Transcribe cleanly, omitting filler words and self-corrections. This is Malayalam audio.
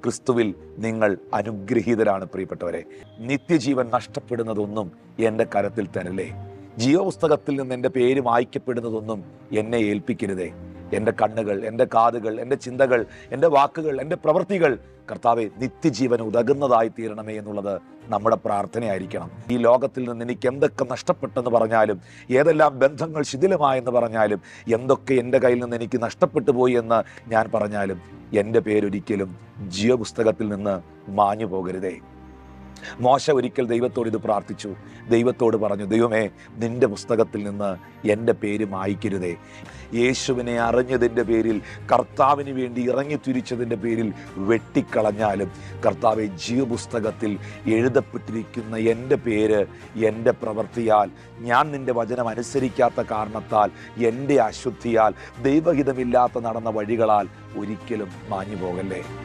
ക്രിസ്തുവിൽ നിങ്ങൾ അനുഗ്രഹീതരാണ് പ്രിയപ്പെട്ടവരെ. നിത്യജീവൻ നഷ്ടപ്പെടുന്നതൊന്നും എൻ്റെ കരത്തിൽ തരല്ലേ. ജീവപുസ്തകത്തിൽ നിന്ന് എൻ്റെ പേര് മായ്ക്കപ്പെടുന്നതൊന്നും എന്നെ ഏൽപ്പിക്കരുതേ. എൻ്റെ കണ്ണുകൾ, എൻ്റെ കാതുകൾ, എൻ്റെ ചിന്തകൾ, എൻ്റെ വാക്കുകൾ, എൻ്റെ പ്രവൃത്തികൾ കർത്താവെ നിത്യജീവന് ഉതകുന്നതായി തീരണമേ എന്നുള്ളത് നമ്മുടെ പ്രാർത്ഥനയായിരിക്കണം. ഈ ലോകത്തിൽ നിന്ന് എനിക്ക് എന്തൊക്കെ നഷ്ടപ്പെട്ടെന്ന് പറഞ്ഞാലും, ഏതെല്ലാം ബന്ധങ്ങൾ ശിഥിലമായെന്ന് പറഞ്ഞാലും, എന്തൊക്കെ എൻ്റെ കയ്യിൽ നിന്ന് എനിക്ക് നഷ്ടപ്പെട്ടു പോയി എന്ന് ഞാൻ പറഞ്ഞാലും, എൻ്റെ പേരൊരിക്കലും ജീവപുസ്തകത്തിൽ നിന്ന് മാഞ്ഞു പോകരുതേ. മോശ ഒരിക്കൽ ദൈവത്തോട് ഇത് പ്രാർത്ഥിച്ചു. ദൈവത്തോട് പറഞ്ഞു, ദൈവമേ, നിന്റെ പുസ്തകത്തിൽ നിന്ന് എൻ്റെ പേര് മായ്ക്കരുതേ. യേശുവിനെ അറിഞ്ഞതിൻ്റെ പേരിൽ, കർത്താവിന് വേണ്ടി ഇറങ്ങി തിരിച്ചതിൻ്റെ പേരിൽ വെട്ടിക്കളഞ്ഞാലും കർത്താവെ, ജീവപുസ്തകത്തിൽ എഴുതപ്പെട്ടിരിക്കുന്ന എൻ്റെ പേര് എൻ്റെ പ്രവൃത്തിയാൽ, ഞാൻ നിൻ്റെ വചനം അനുസരിക്കാത്ത കാരണത്താൽ, എൻ്റെ അശുദ്ധിയാൽ, ദൈവഹിതമില്ലാത്ത നടന്ന വഴികളാൽ ഒരിക്കലും മാഞ്ഞു പോകല്ലേ.